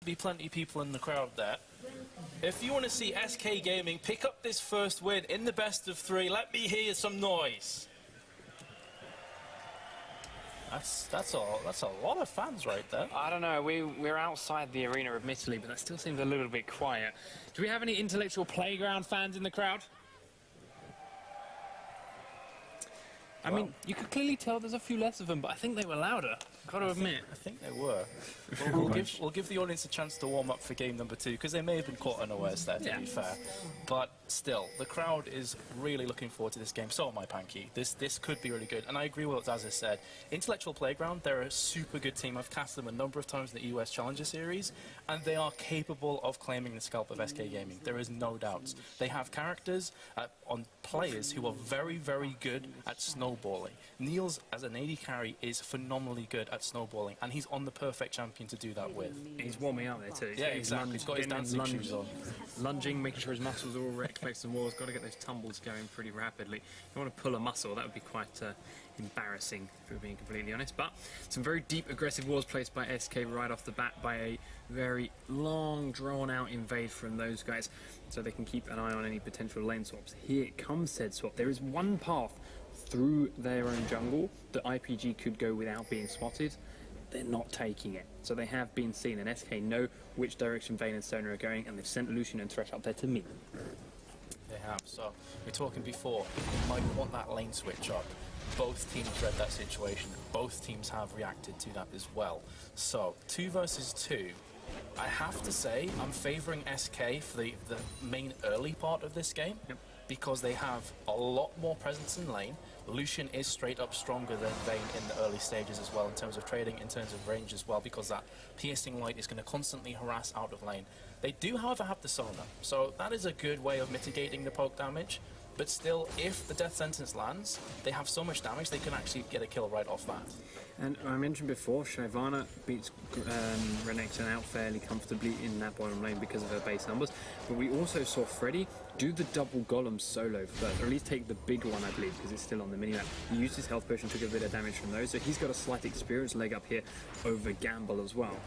be plenty of people in the crowd there. If you want to see SK Gaming pick up this first win in the best of 3, let me hear some noise. That's a lot of fans right there. I don't know, we're outside the arena admittedly, but that still seems a little bit quiet. Do we have any intellectual playground fans in the crowd? I mean, you could clearly tell there's a few less of them, but I think they were louder, got to admit. I think they were. We'll give the audience a chance to warm up for game number 2, because they may have been caught unawares there, to be fair. But still, the crowd is really looking forward to this game. So am I, Panky. This could be really good. And I agree with what Zaz said. Intellectual Playground, they're a super good team. I've cast them a number of times in the US Challenger Series, and they are capable of claiming the scalp of SK Gaming. There is no doubt. They have characters on players who are very, very good at snowballing. Niels, as an AD carry, is phenomenally good at snowballing, and he's on the perfect champion to do that with. He's warming up there too. Yeah, exactly. He's got his dancing shoes on. Lunging, making sure his muscles are all erect, flexing walls. Got to get those tumbles going pretty rapidly. If you want to pull a muscle, that would be quite embarrassing, if we're being completely honest. But some very deep, aggressive walls placed by SK right off the bat by a very long, drawn-out invade from those guys, so they can keep an eye on any potential lane swaps. Here comes said swap. There is one path through their own jungle that IPG could go without being spotted. They're not taking it, so they have been seen, and SK know which direction Vayne and Sona are going, and they've sent Lucian and Thresh up there to meet them. They have. So we're talking before, they might want that lane switch up. Both teams read that situation. Both teams have reacted to that as well. So 2 versus 2. I have to say I'm favouring SK for the main early part of this game. Yep. Because they have a lot more presence in lane. Lucian is straight up stronger than Vayne in the early stages as well, in terms of trading, in terms of range as well, because that piercing light is going to constantly harass out of lane. They do, however, have the Sona, so that is a good way of mitigating the poke damage. But still, if the death sentence lands, they have so much damage they can actually get a kill right off that. And I mentioned before, Shyvana beats Renekton out fairly comfortably in that bottom lane because of her base numbers. But we also saw Freddy do the double golem solo first, or at least take the big one, I believe, because it's still on the minimap. He used his health potion, took a bit of damage from those, so he's got a slight experience leg up here over Gamble as well.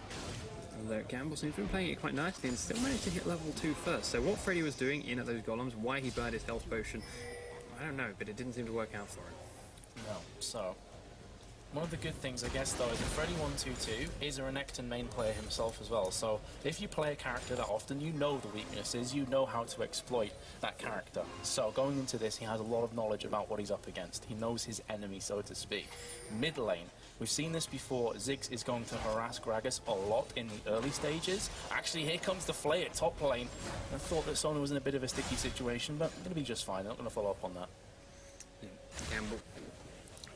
Although Gamble seems to be playing it quite nicely and still managed to hit level 2 first. So what Freddy was doing in at those golems, why he burned his health potion, I don't know, but it didn't seem to work out for him. No, so one of the good things, I guess, though, is that Freddy 122 is a Renekton main player himself as well. So if you play a character that often, you know the weaknesses, you know how to exploit that character. So going into this, he has a lot of knowledge about what he's up against. He knows his enemy, so to speak. Mid lane, we've seen this before. Ziggs is going to harass Gragas a lot in the early stages. Actually, here comes the Flay at top lane. I thought that Sona was in a bit of a sticky situation, but going to be just fine. I'm not going to follow up on that. Yeah, Gamble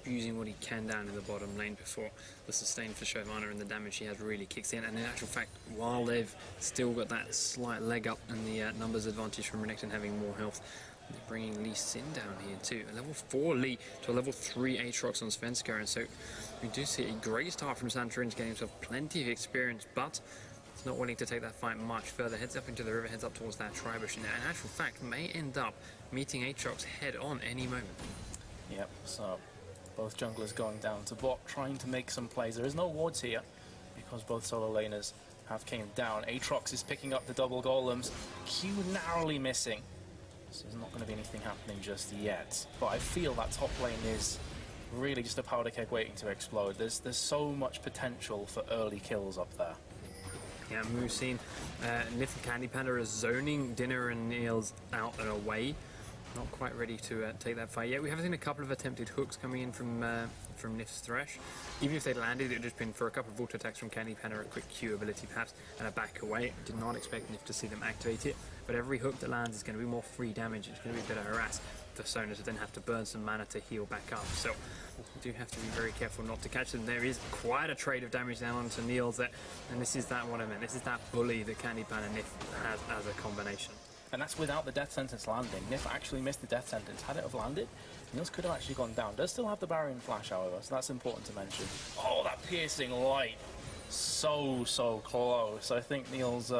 using what he can down in the bottom lane before the sustain for Shyvana and the damage he has really kicks in. And in actual fact, while they've still got that slight leg up and the numbers advantage from Renekton having more health, they're bringing Lee Sin down here too. A level 4 Lee to a level 3 Aatrox on Svenska, and so we do see a great start from Santorin, getting himself plenty of experience, but he's not willing to take that fight much further. Heads up into the river, heads up towards that Tribush, and in actual fact may end up meeting Aatrox head on any moment. Yep, so both junglers going down to bot, trying to make some plays. There is no wards here, because both solo laners have came down. Aatrox is picking up the double golems. Q narrowly missing. So there's not going to be anything happening just yet. But I feel that top lane is really just a powder keg waiting to explode. There's so much potential for early kills up there. Yeah, we've seen Nif and Candy Panda are zoning Dinner and Niels out and away. Not quite ready to take that fight yet. We have seen a couple of attempted hooks coming in from Nif's Thresh. Even if they'd landed, it would just been for a couple of auto attacks from Candy Panda, a quick Q ability perhaps, and a back away. Did not expect Nif to see them activate it, but every hook that lands is going to be more free damage. It's going to be a bit of harass for Sona to then have to burn some mana to heal back up. So we do have to be very careful not to catch them. There is quite a trade of damage down onto Niels there, and this is that what I meant. This is that bully that Candy Panda and Nif has as a combination. And that's without the death sentence landing. Nif actually missed the death sentence. Had it have landed, Niels could have actually gone down. Does still have the Barrier Flash, however, so that's important to mention. Oh, that piercing light. So close. I think Niels,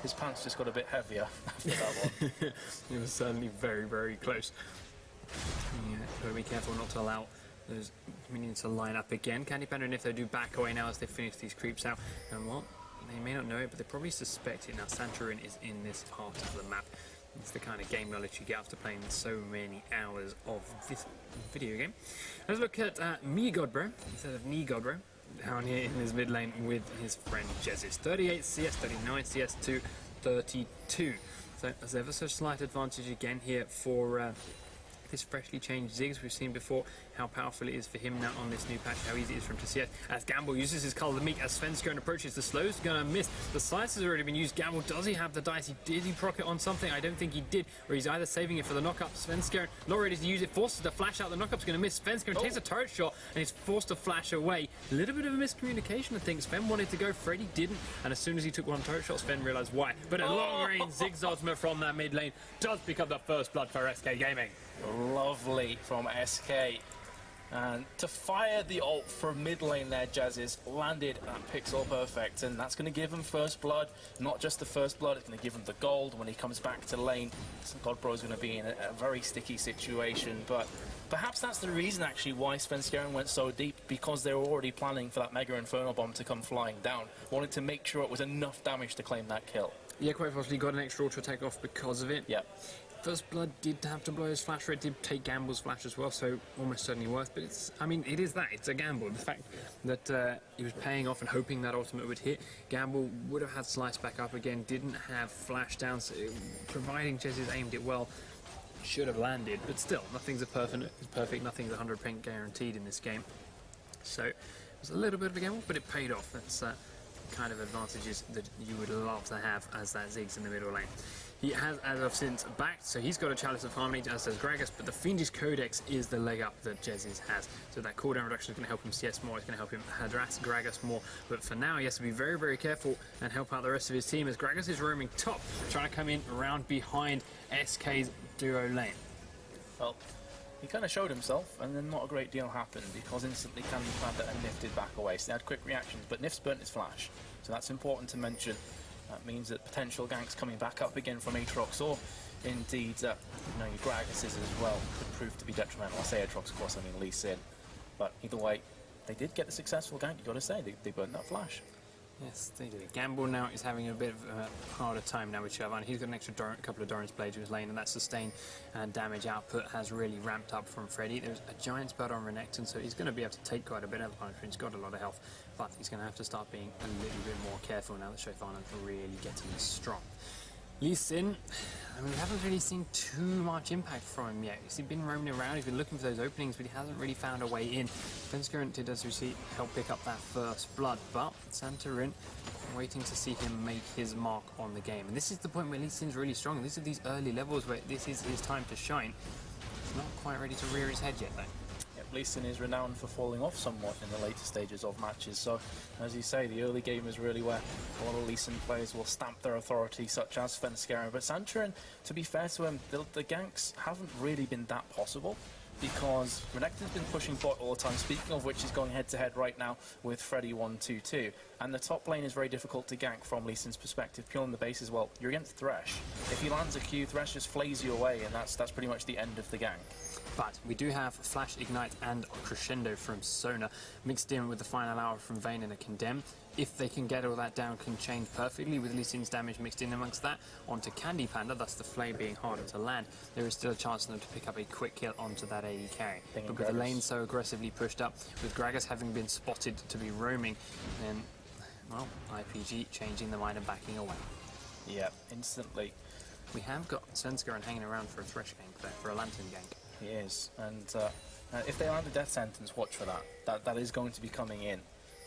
his pants just got a bit heavier after that one. It was certainly very, very close. Yeah, gotta be careful not to allow those minions to line up again. Candy Panda and if they do back away now as they finish these creeps out. And what? they may not know it, but they probably suspect it. Now, Santorin is in this part of the map. It's the kind of game knowledge you get after playing so many hours of this video game. Let's look at Me Godbro instead of Knee Godbro down here in his mid lane with his friend Jezis. 38 CS, 39 CS to 32. So there's ever so slight advantage again here for this freshly changed Ziggs. We've seen before how powerful it is for him now on this new patch, how easy it is for him to CS. As Gamble uses his Call of the Meek, as Svenskeren approaches, the slow's going to miss. The slice has already been used. Gamble, does he have the dice? Did he proc it on something? I don't think he did. Or he's either saving it for the knock-up. Svenskeren not ready to use it, forces the flash out. The knock-up's going to miss. Svenskeren takes a turret shot and is forced to flash away. A little bit of a miscommunication, I think. Sven wanted to go, Freddy didn't. And as soon as he took one turret shot, Sven realized why. But a long-range Ziggs ultimate from that mid lane does pick up the first blood for SK Gaming. Lovely from SK. And to fire the ult from mid lane there, Jazz landed at pixel perfect, and that's going to give him first blood. Not just the first blood, it's going to give him the gold when he comes back to lane. So Godbro's going to be in a very sticky situation, but perhaps that's the reason actually why Svenskeren went so deep, because they were already planning for that Mega Inferno Bomb to come flying down. Wanted to make sure it was enough damage to claim that kill. Yeah, quite possibly got an extra auto take off because of it. Yeah. First blood did have to blow his flash, or it did take Gamble's flash as well, so almost certainly worth. But it's, I mean, it is that. It's a gamble. The fact that he was paying off and hoping that ultimate would hit. Gamble would have had slice back up again, didn't have flash down, so providing Jez's aimed it well, should have landed. But still, nothing's perfect, nothing's 100% guaranteed in this game. So it was a little bit of a gamble, but it paid off. That's kind of advantages that you would love to have as that Ziggs in the middle lane. He has, as of since, backed, so he's got a Chalice of Harmony, as does Gragas, but the Fiendish Codex is the leg up that Jezis has. So that cooldown reduction is going to help him CS more, it's going to help him harass Gragas more, but for now he has to be very, very careful and help out the rest of his team as Gragas is roaming top, trying to come in around behind SK's duo lane. Well, he kind of showed himself, and then not a great deal happened, because instantly Candy Panda and Nif did back away, so they had quick reactions, but Nif's burnt his flash, so that's important to mention. That means that potential ganks coming back up again from Aatrox, or indeed, your Gragases as well, could prove to be detrimental. I say Aatrox, of course, I mean Lee Sin. But either way, they did get the successful gank, you got to say. They burned that flash. Yes, they do. Gamble now is having a bit of a harder time now with Shervan. He's got an extra couple of Doran's Blades to his lane, and that sustain and damage output has really ramped up from Freddy. There's a giant spell on Renekton, so he's going to be able to take quite a bit of punishment. He's got a lot of health, but he's going to have to start being a little bit more careful now that Shervan's really getting strong. Lee Sin, I mean, we haven't really seen too much impact from him yet. He's been roaming around, he's been looking for those openings, but he hasn't really found a way in. Svenskeren did, as we see, help pick up that first blood, but Santorin waiting to see him make his mark on the game. And this is the point where Lee Sin's really strong. These are these early levels where this is his time to shine. He's not quite ready to rear his head yet, though. Lee Sin is renowned for falling off somewhat in the later stages of matches, so as you say, the early game is really where a lot of Lee Sin players will stamp their authority, such as Svenskeren. But Santorin, to be fair to him, the ganks haven't really been that possible, because Renekton's been pushing bot all the time, speaking of which he's going head-to-head right now with Freddy 1-2-2, and the top lane is very difficult to gank from Lee Sin's perspective, purely on the basis, well, you're against Thresh. If he lands a Q, Thresh just flays you away, and that's pretty much the end of the gank. But we do have Flash, Ignite and Crescendo from Sona, mixed in with the final hour from Vayne and a Condemn. If they can get all that down, can change perfectly with Lee Sin's damage mixed in amongst that onto Candy Panda, thus the flame being harder to land. There is still a chance for them to pick up a quick kill onto that AE carry. But with the lane so aggressively pushed up, with Gragas having been spotted to be roaming, then, well, IPG changing the mind and backing away. Yeah, instantly. We have got Svenskeren hanging around for a Thresh gank there, for a Lantern gank. He is, and if they land a death sentence, watch for that. That is going to be coming in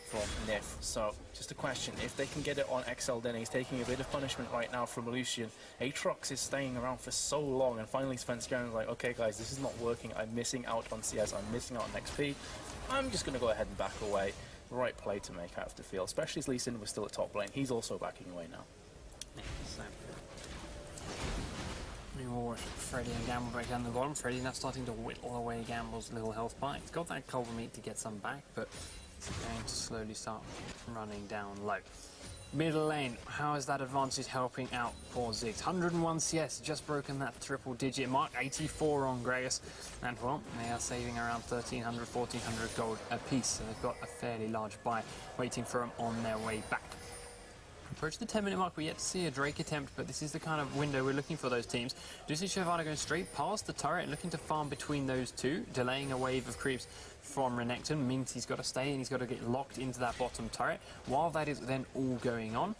from Nif. So, just a question, if they can get it on XL Denny, he's taking a bit of punishment right now from Lucian. Aatrox is staying around for so long, and finally Svenskeren is like, okay guys, this is not working, I'm missing out on CS, I'm missing out on XP, I'm just going to go ahead and back away. Right play to make, I have to feel, especially as Lee Sin was still at top lane, he's also backing away now. Yeah, so. Watch Freddy and Gamble back down the bottom. Freddy's now starting to whittle away Gamble's little health bar. He's got that cold meat to get some back, but it's going to slowly start running down low. Middle lane, how is that advantage helping out poor Ziggs? 101 CS, just broken that triple digit mark, 84 on Gragas, and well, they are saving around 1300, 1400 gold a piece, so they've got a fairly large buy waiting for them on their way back. Approach the 10-minute mark, we're yet to see a Drake attempt, but this is the kind of window we're looking for those teams. Do see Shyvana going straight past the turret and looking to farm between those two, delaying a wave of creeps from Renekton. Means he's got to stay and he's got to get locked into that bottom turret. While that is then all going on,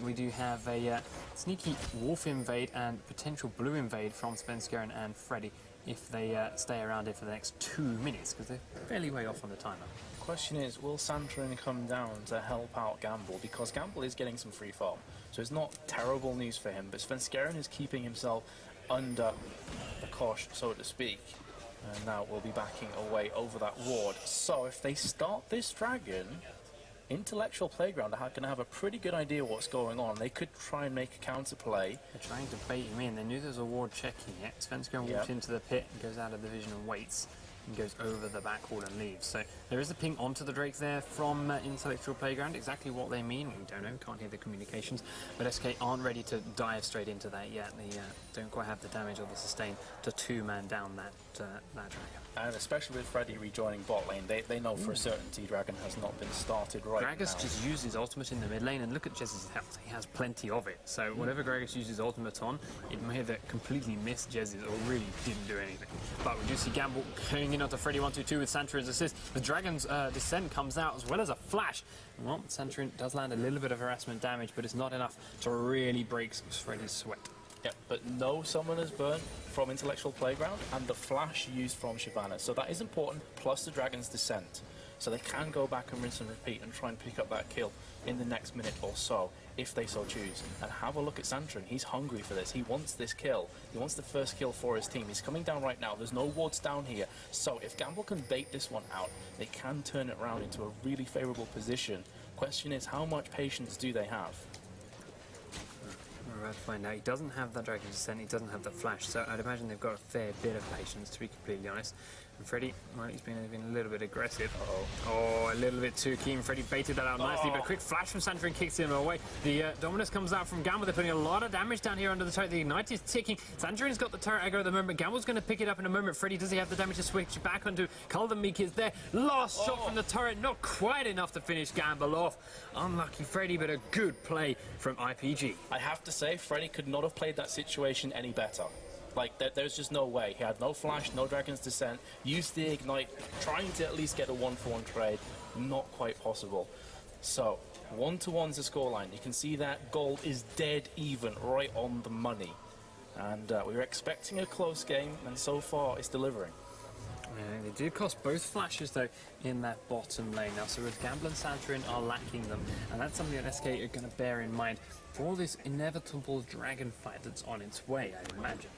we do have a sneaky Wolf invade and potential Blue invade from Svenskeren and Freddy if they stay around here for the next 2 minutes, because they're fairly way off on the timer. Question is, will Santorin come down to help out Gamble? Because Gamble is getting some free farm, so it's not terrible news for him, but Svenskeren is keeping himself under the cosh, so to speak, and now we'll be backing away over that ward. So if they start this dragon, Intellectual Playground are going to have a pretty good idea what's going on. They could try and make a counterplay. They're trying to bait him in. They knew there was a ward checking it. Svenskeren walks into the pit and goes out of the vision and waits. And goes over the back wall and leaves. So there is a ping onto the Drake there from Intellectual Playground. Exactly what they mean, we don't know, can't hear the communications. But SK aren't ready to dive straight into that yet. They don't quite have the damage or the sustain to two-man down that dragon. And especially with Freddy rejoining bot lane, they know for a certainty Dragon has not been started right Gragas now. just used his ultimate in the mid lane, and look at Jez's health. He has plenty of it. So whatever Gragas uses ultimate on, it may have completely missed Jez's or really didn't do anything. But we do see Gamble going in onto Freddy 1-2-2 with Santorin's assist. The Dragon's descent comes out as well as a flash. Well, Santorin does land a little bit of harassment damage, but it's not enough to really break Freddy's sweat. Yeah, but no summoners burn from Intellectual Playground, and the flash used from Shyvana. So that is important, plus the Dragon's Descent. So they can go back and rinse and repeat and try and pick up that kill in the next minute or so, if they so choose. And have a look at Santorin. He's hungry for this. He wants this kill. He wants the first kill for his team. He's coming down right now. There's no wards down here. So if Gamble can bait this one out, they can turn it around into a really favourable position. Question is, how much patience do they have? We're about to find out. He doesn't have that Dragon's Descent, he doesn't have the flash, so I'd imagine they've got a fair bit of patience, to be completely honest. And Freddy, well, he's been a little bit aggressive. Oh, a little bit too keen. Freddy baited that out nicely, but a quick flash from Santorin kicks him away. The Dominus comes out from Gamble. They're putting a lot of damage down here under the turret. The Ignite is ticking. Santorin's got the turret aggro at the moment. Gamble's going to pick it up in a moment. Freddy, does he have the damage to switch back onto? Cullen Meek is there. Last shot from the turret, not quite enough to finish Gamble off. Unlucky Freddy, but a good play from IPG. I have to say, Freddy could not have played that situation any better. Like, there's just no way. He had no flash, no Dragon's Descent, used the Ignite, trying to at least get a 1-for-1 trade. Not quite possible. So, 1-to-1's the scoreline. You can see that gold is dead even, right on the money. And we were expecting a close game, and so far it's delivering. They did cost both flashes, though, in that bottom lane. Now, so with Gamble and Santorin are lacking them, and that's something that SK are going to bear in mind for this inevitable dragon fight that's on its way, I imagine.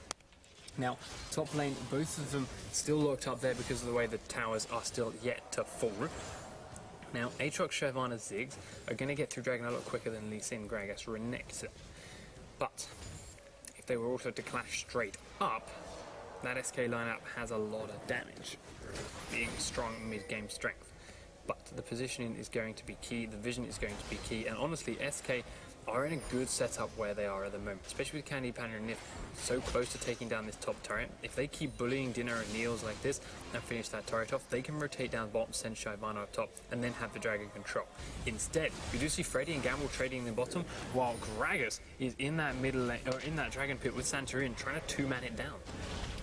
Now, top lane, both of them still locked up there because of the way the towers are still yet to fall. Now, Aatrox, Shyvana, Ziggs are going to get through Dragon a lot quicker than Lee Sin, Gragas, Renekton. But if they were also to clash straight up, that SK lineup has a lot of damage, being strong mid-game strength. But the positioning is going to be key, the vision is going to be key, and honestly, SK are in a good setup where they are at the moment, especially with Candy Panda and Nif so close to taking down this top turret. If they keep bullying Dinner and Niels like this and finish that turret off, they can rotate down bottom, send Shyvana up top, and then have the Dragon control. Instead, we do see Freddy and Gamble trading in the bottom, while Gragas is in that middle lane, or in that Dragon pit with Santorin, trying to two-man it down.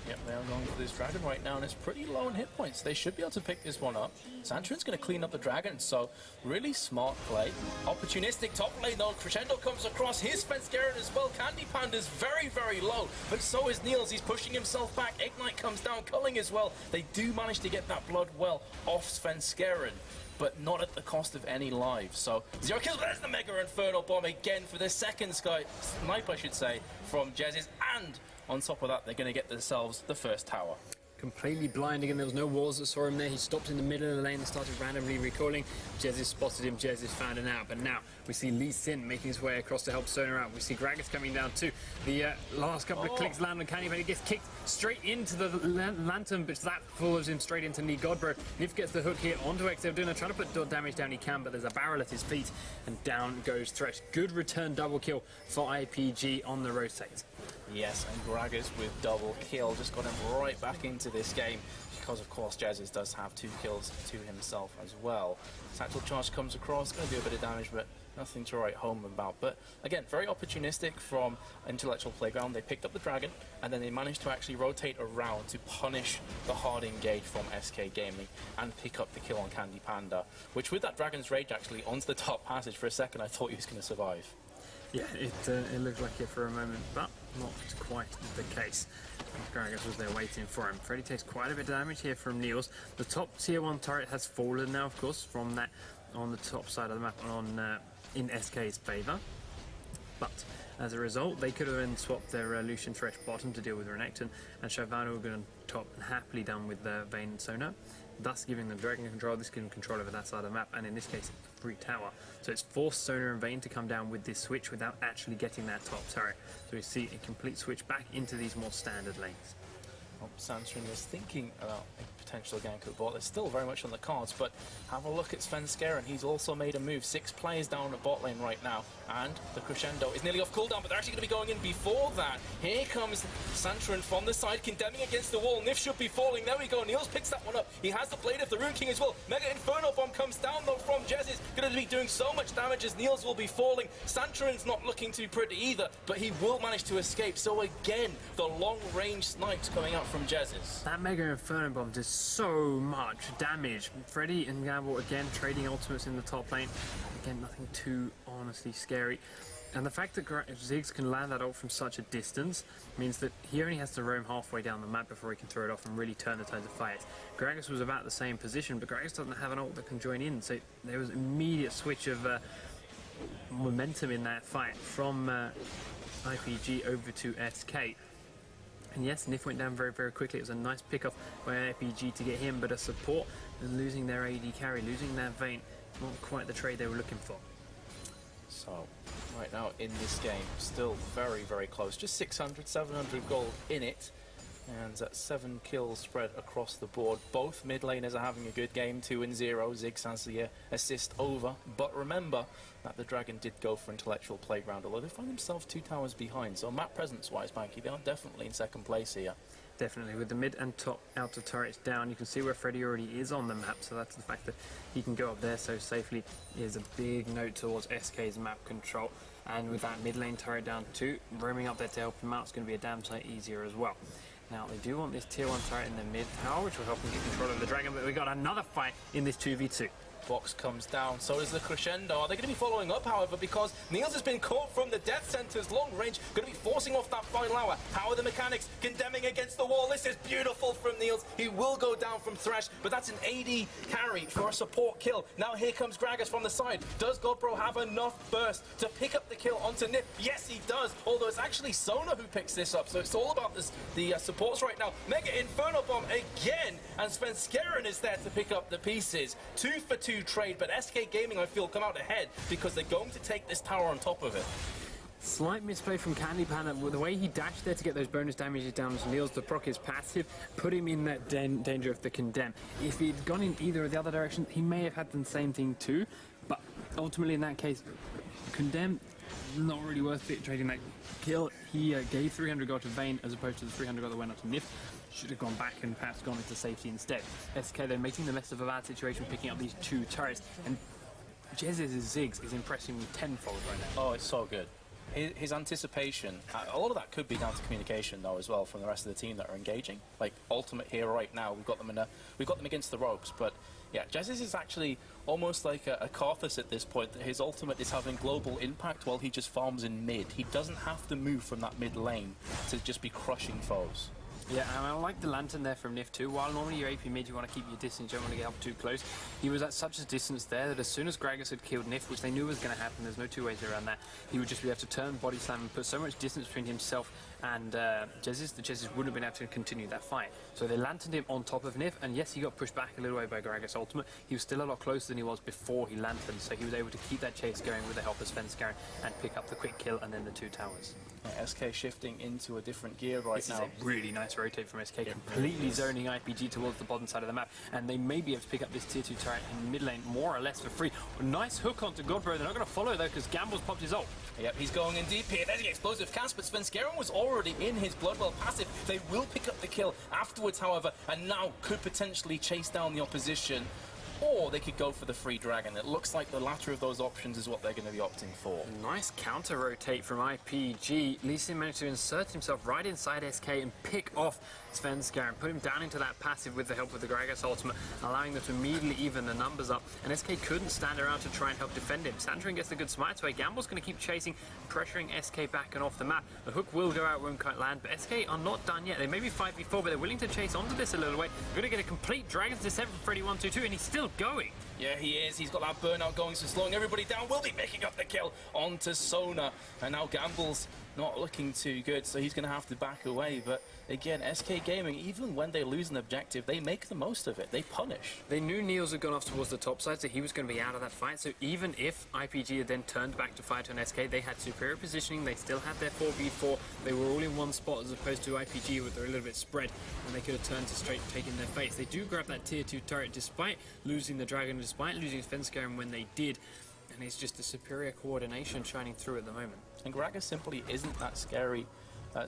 Yep, they are going for this dragon right now, and it's pretty low in hit points. They should be able to pick this one up. Santorin's going to clean up the dragon, so really smart play. Opportunistic top lane, though. Crescendo comes across. Here's Svenskeren as well. Candy Panda's very, very low, but so is Niels. He's pushing himself back. Ignite comes down, culling as well. They do manage to get that blood well off Svenskeren, but not at the cost of any lives. So 0 kills, but there's the Mega Inferno Bomb again for the second snipe, I should say, from Jez's, and on top of that, they're going to get themselves the first tower. Completely blinding, and there was no walls that saw him there. He stopped in the middle of the lane and started randomly recalling. Jez spotted him, Jez found him out, but now we see Lee Sin making his way across to help Sona out. We see Gragas coming down too. The last couple of clicks land on Candy, but he gets kicked straight into the lantern, but that follows him straight into Knee Godbro. Nif gets the hook here onto Exoduna, trying to put damage down he can, but there's a barrel at his feet, and down goes Thresh. Good return double kill for IPG on the rotate. Yes, and Gragas with double kill just got him right back into this game, because of course Jez's does have 2 kills to himself as well. Satchel Charge comes across, going to do a bit of damage, but Nothing to write home about. But again, very opportunistic from Intellectual Playground. They picked up the Dragon, and then they managed to actually rotate around to punish the hard engage from SK Gaming and pick up the kill on Candy Panda, which with that Dragon's Rage actually onto the top passage for a second, I thought he was going to survive. Yeah, it looked like it for a moment, but not quite the case. Gragas was there waiting for him. Freddy takes quite a bit of damage here from Niels. The top tier 1 turret has fallen now, of course, from that on the top side of the map on in SK's favour. But as a result, they could have then swapped their Lucian Thresh bottom to deal with Renekton, and Shyvana would have gone top and happily done with the Vayne and Sonar, thus giving them Dragon control. This gives them control over that side of the map, and in this case, free tower. So it's forced Sonar and Vayne to come down with this switch without actually getting that top turret. So we see a complete switch back into these more standard lanes. Well, Sandstorm is thinking about a potential gank at bot. They're still very much on the cards, but have a look at Svenskeren. He's also made a move. 6 players down at bot lane right now, and the Crescendo is nearly off cooldown, but they're actually going to be going in before that. Here comes Sandstorm from the side, condemning against the wall. Nif should be falling. There we go. Niels picks that one up. He has the Blade of the Rune King as well. Mega Inferno Bomb comes down, though, from Jez. Is going to be doing so much damage as Niels will be falling. Sandstorm's not looking too pretty either, but he will manage to escape. So again, the long-range snipes coming out from Jez's. That Mega Inferno Bomb does so much damage. Freddy and Gamble again trading ultimates in the top lane. Again, nothing too honestly scary. And the fact that Ziggs can land that ult from such a distance means that he only has to roam halfway down the map before he can throw it off and really turn the tides of fight. Gragas was about the same position, but Gragas doesn't have an ult that can join in, so there was immediate switch of momentum in that fight from IPG over to SK. And yes, Nif went down very, very quickly. It was a nice pick-off by IPG to get him, but a support and losing their AD carry, losing their Vayne, not quite the trade they were looking for. So, right now in this game, still very, very close. Just 600, 700 gold in it. And 7 kills spread across the board. Both mid laners are having a good game, 2-0. Ziggs has the assist over. But remember that the Dragon did go for Intellectual Playground, although they find themselves 2 towers behind. So map presence-wise, Banky, they are definitely in second place here. Definitely, with the mid and top outer turrets down, you can see where Freddy already is on the map, so that's the fact that he can go up there so safely is a big note towards SK's map control. And with that mid lane turret down too, roaming up there to help him out is going to be a damn sight easier as well. Now, they do want this tier 1 turret in the mid tower, which will help them get control of the Dragon, but we got another fight in this 2v2. Box comes down, so does the Crescendo. Are they going to be following up, however, because Niels has been caught from the Death Center's long range, going to be forcing off that final hour. How are the mechanics? Condemning against the wall. This is beautiful from Niels. He will go down from Thresh, but that's an AD carry for a support kill. Now here comes Gragas from the side. Does Godbro have enough burst to pick up the kill onto Nif? Yes, he does, although it's actually Sona who picks this up, so it's all about the supports right now. Mega Inferno Bomb again, and Svenskeren is there to pick up the pieces. 2 for 2 trade, but SK Gaming, I feel, come out ahead because they're going to take this tower on top of it. Slight misplay from Candy Panda. The way he dashed there to get those bonus damages down to Niels, the proc is passive, put him in that danger of the condemn. If he'd gone in either of the other direction, he may have had the same thing too, but ultimately in that case, condemn, not really worth it trading that kill. He gave 300 gold to Vayne as opposed to the 300 gold that went up to Nif. Should have gone back and perhaps gone into safety instead. SK though making the best of a bad situation, picking up these 2 turrets, and Jez's Ziggs is impressing me tenfold right now. Oh, it's so good. His anticipation, a lot of that could be down to communication though as well from the rest of the team that are engaging. Like Ultimate here right now, we've got them against the ropes, but yeah, Jez's is actually almost like a Karthus at this point. His ultimate is having global impact while he just farms in mid. He doesn't have to move from that mid lane to just be crushing foes. Yeah, and I like the lantern there from Nif too. While normally your AP mid, you want to keep your distance, you don't want to get up too close. He was at such a distance there that as soon as Gragas had killed Nif, which they knew was going to happen, there's no 2 ways around that, he would just be able to turn, body slam, and put so much distance between himself and Jez's that Jez's wouldn't have been able to continue that fight. So they lanterned him on top of Nif, and yes, he got pushed back a little way by Gragas' ultimate. He was still a lot closer than he was before he lanterned, so he was able to keep that chase going with the help of Svenskeren and pick up the quick kill and then the 2 towers. Yeah, SK shifting into a different gear right this now. This is a really nice rotate from SK, completely zoning IPG towards the bottom side of the map, and they may be able to pick up this tier 2 turret in mid lane more or less for free. Nice hook onto Godbro. They're not going to follow though because Gamble's popped his ult. Yep, he's going in deep here. There's the explosive cast, but Svenskeren was already in his Bloodwell passive. They will pick up the kill afterwards, however, and now could potentially chase down the opposition. or they could go for the free dragon. It looks like the latter of those options is what they're going to be opting for. Nice counter rotate from IPG. Lee Sin managed to insert himself right inside SK and pick off Svenskar and put him down into that passive with the help of the Gragas ultimate, allowing them to immediately even the numbers up. And SK couldn't stand around to try and help defend him. Santorin gets the good smite away. Gamble's going to keep chasing, pressuring SK back and off the map. The hook will go out, won't quite land, but SK are not done yet. They may be 5v4, but they're willing to chase onto this a little way. They're going to get a complete Dragon's Descent from Freddy122, and he's still going. Yeah, he is. He's got that burnout going, so slowing everybody down. Will be picking up the kill onto Sona. And now Gamble's not looking too good, so he's going to have to back away. But again, SK Gaming, even when they lose an objective, they make the most of it. They punish. They knew Niels had gone off towards the top side, so he was going to be out of that fight. So even if IPG had then turned back to fight on SK, they had superior positioning. They still had their 4v4. They were all in one spot as opposed to IPG, where they're a little bit spread, and they could have turned to straight taking their face. They do grab that tier 2 turret despite losing the Dragon, despite losing Svenskar when they did. And it's just the superior coordination shining through at the moment. And Gragas simply isn't that scary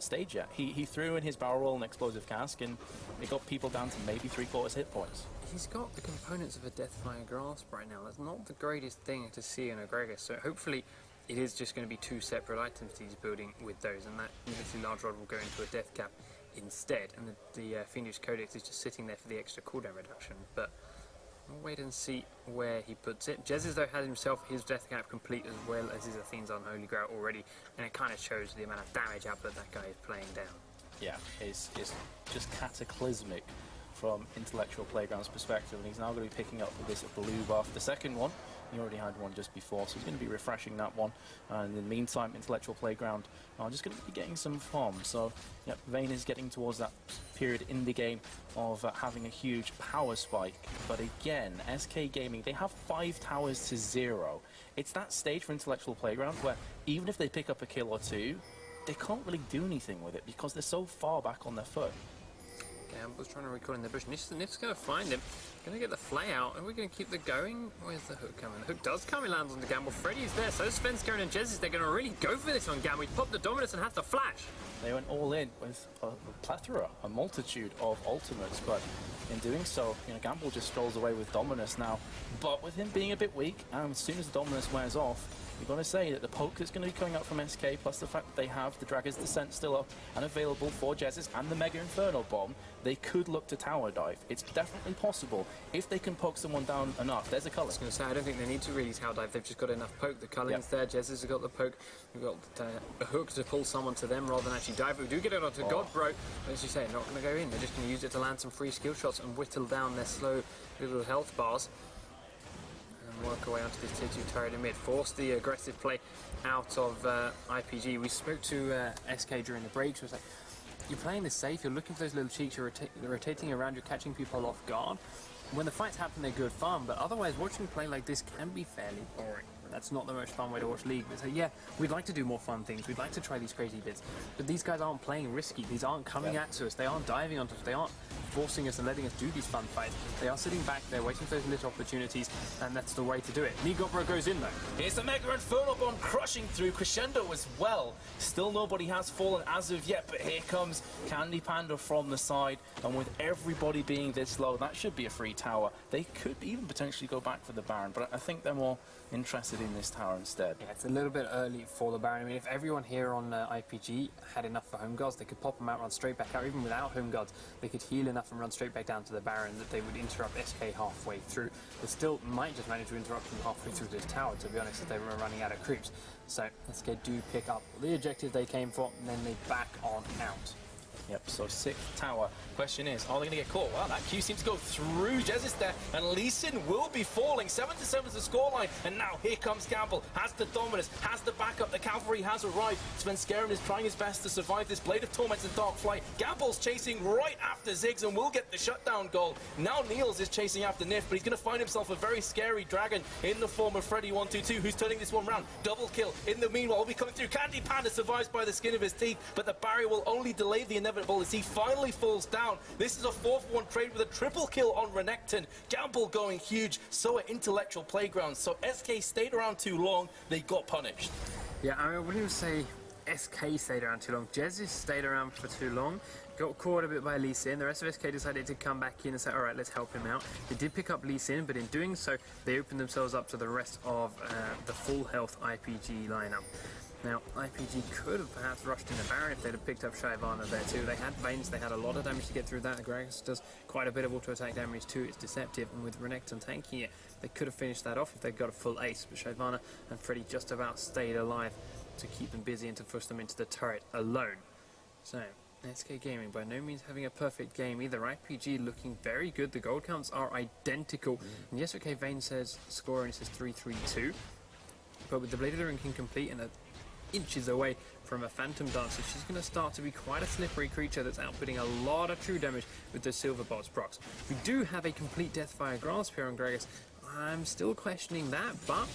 stage yet. He threw in his barrel roll and explosive cask, and it got people down to maybe 3/4 hit points. He's got the components of a Deathfire Grasp right now. That's not the greatest thing to see in a Gragas, so hopefully it is just going to be 2 separate items he's building with those, and that Military Large Rod will go into a Death Cap instead, and the Fiendish Codex is just sitting there for the extra cooldown reduction. But we'll wait and see where he puts it. Jez's, though, has himself his Death Cap complete as well as his Athene's Unholy Grail already, and it kind of shows the amount of damage output that guy is playing down. Yeah, it's just cataclysmic from Intellectual Playground's perspective, and he's now going to be picking up with this blue buff. The second one, he already had one just before, so he's going to be refreshing that one. And in the meantime, Intellectual Playground are just going to be getting some farm. So, yep, Vayne is getting towards that period in the game of having a huge power spike. But again, SK Gaming, they have 5 towers to 0. It's that stage for Intellectual Playground where even if they pick up a kill or two, they can't really do anything with it because they're so far back on their foot. Gamble's trying to recall in the bush. Nif's going to find him. Going to get the flay out. Are we going to keep the going? Where's the hook coming? The hook does come. He lands on the Gamble. Freddy's there. So Svenskar and Jezis, they're going to really go for this on Gamble. He popped the Dominus and has the flash. They went all in with a plethora, a multitude of ultimates, but in doing so, Gamble just strolls away with Dominus now. But with him being a bit weak, and as soon as the Dominus wears off, you've got to say that the poke that's going to be coming up from SK, plus the fact that they have the Dragon's Descent still up and available for Jezis and the Mega Inferno Bomb, they could look to tower dive. It's definitely possible if they can poke someone down enough. There's a Cullen. I was going to say, I don't think they need to really tower dive. They've just got enough poke. The Cullen's there. Jezis has got the poke. We've got a hook to pull someone to them rather than actually dive. We do get it onto Godbro. As you say, not going to go in. They're just going to use it to land some free skill shots and whittle down their slow little health bars. Work away onto this tier 2 turret in mid. Force the aggressive play out of IPG. We spoke to SK during the break. She was like, you're playing this safe, you're looking for those little cheeks, you're rotating around, you're catching people off guard. When the fights happen, they're good fun, but otherwise watching play like this can be fairly boring. That's not the most fun way to watch League. So yeah, we'd like to do more fun things. We'd like to try these crazy bits. But these guys aren't playing risky. These aren't coming at us. They aren't diving onto us. They aren't forcing us and letting us do these fun fights. They are sitting back there waiting for those little opportunities, and that's the way to do it. Nigobro goes in though. Here's the Mega Inferno Bomb crushing through Crescendo as well. Still nobody has fallen as of yet, but here comes Candy Panda from the side, and with everybody being this low, that should be a free tower. They could even potentially go back for the Baron, but I think they're more interested in this tower instead. Yeah, it's a little bit early for the Baron. I mean, if everyone here on IPG had enough for home guards, they could pop them out, run straight back out. Even without home guards, they could heal enough and run straight back down to the Baron that they would interrupt SK halfway through. They still might just manage to interrupt them halfway through this tower, to be honest, if they were running out of creeps. So SK do pick up the objective they came for, and then they back on out. Yep, so 6th tower. Question is, are they going to get caught? Wow, that Q seems to go through Jezis there, and Lee Sin will be falling. 7-7 is the scoreline, and now here comes Gamble. Has the Dominus, has the backup, the cavalry has arrived. Svenskar is trying his best to survive this Blade of Torment and Dark Flight. Gamble's chasing right after Ziggs and will get the shutdown goal. Now Niels is chasing after Nif, but he's going to find himself a very scary dragon in the form of Freddy122, who's turning this one round. Double kill in the meanwhile will be coming through. Candy Panda survives by the skin of his teeth, but the barrier will only delay the inevitable as he finally falls down. This is a 4-for-1 trade with a triple kill on Renekton. Gamble going huge, so at Intellectual Playground. So SK stayed around too long, they got punished. Yeah, I wouldn't even say SK stayed around too long. Jezis stayed around for too long. Got caught a bit by Lee Sin. The rest of SK decided to come back in and say, all right, let's help him out. They did pick up Lee Sin, but in doing so, they opened themselves up to the rest of the full health IPG lineup. Now, IPG could have perhaps rushed in the Baron if they'd have picked up Shyvana there too. They had Veins, they had a lot of damage to get through that. Gragas does quite a bit of auto-attack damage too. It's deceptive, and with Renekton tanking it, they could have finished that off if they'd got a full ace. But Shyvana and Freddy just about stayed alive to keep them busy and to push them into the turret alone. So, SK Gaming by no means having a perfect game either. IPG looking very good. The gold counts are identical. And yes, okay, Vane says score and it says 3-3-2. But with the Blade of the Ring King complete and inches away from a Phantom Dancer, she's going to start to be quite a slippery creature that's outputting a lot of true damage with the Silver Bolts procs. We do have a complete Deathfire Grasp here on Gragas. I'm still questioning that, but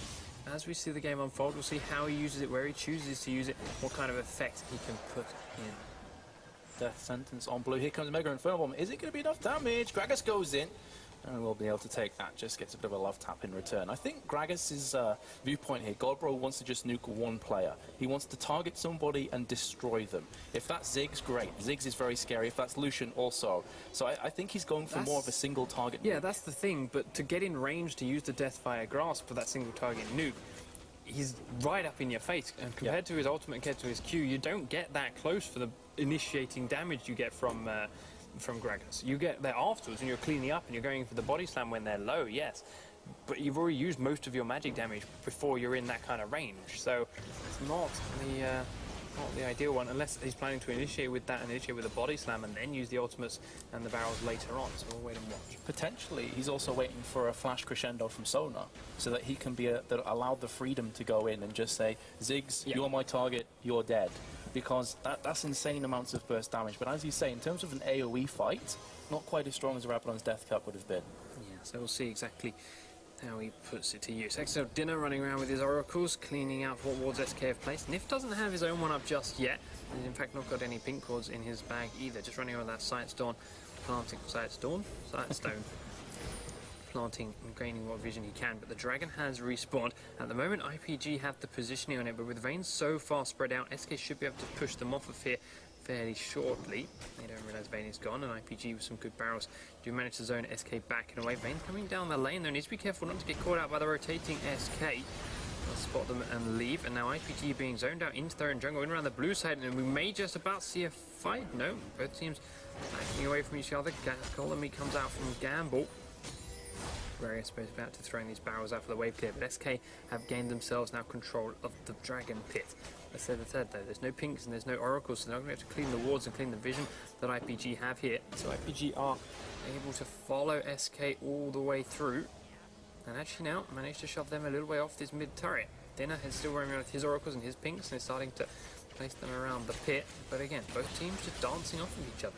as we see the game unfold, we'll see how he uses it, where he chooses to use it, what kind of effect he can put in. Death sentence on blue. Here comes Mega Inferno Bomb. Is it going to be enough damage? Gragas goes in, and we'll be able to take that. Just gets a bit of a love tap in return. I think Gragas' viewpoint here, Godbro wants to just nuke one player. He wants to target somebody and destroy them. If that's Ziggs, great. Ziggs is very scary. If that's Lucian, also. So I think he's going for more of a single target nuke. Yeah, that's the thing. But to get in range to use the Deathfire Grasp for that single target nuke, he's right up in your face. And compared to his ultimate, compared to his Q, you don't get that close for the initiating damage you get from Gragas. You get there afterwards and you're cleaning up and you're going for the body slam when they're low, yes. But you've already used most of your magic damage before you're in that kind of range. So it's not the ideal one, unless he's planning to initiate with that and initiate with a body slam and then use the ultimates and the barrels later on. So we'll wait and watch. Potentially, he's also waiting for a flash crescendo from Sona so that he can be that allowed the freedom to go in and just say, Ziggs, you're my target, you're dead. Because that's insane amounts of burst damage. But as you say, in terms of an AoE fight, not quite as strong as Rabadon's Death Cup would have been. Yeah, so we'll see exactly how he puts it to use. XL Dinner running around with his oracles, cleaning out what wards SK have placed. Nif doesn't have his own one up just yet. He's in fact not got any pink wards in his bag either. Just running around that Sightstone, planting Sightstone, planting and gaining what vision he can, but the dragon has respawned. At the moment, IPG have the positioning on it, but with Vayne so far spread out, SK should be able to push them off of here fairly shortly. They don't realise Vayne is gone, and IPG with some good barrels do manage to zone SK back and away. Vayne coming down the lane, though, needs to be careful not to get caught out by the rotating SK. They'll spot them and leave, and now IPG being zoned out into their own jungle, in around the blue side, and we may just about see a fight. No, both teams backing away from each other. Golemy comes out from Gamble. I suppose about to throwing these barrels out for the wave clear, but SK have gained themselves now control of the dragon pit. Let's say the third though, there's no pinks and there's no oracles, so they're not going to have to clean the wards and clean the vision that IPG have here. So IPG are able to follow SK all the way through, and actually now managed to shove them a little way off this mid turret. Dinner is still running around with his oracles and his pinks and is starting to place them around the pit, but again, both teams just dancing off of each other.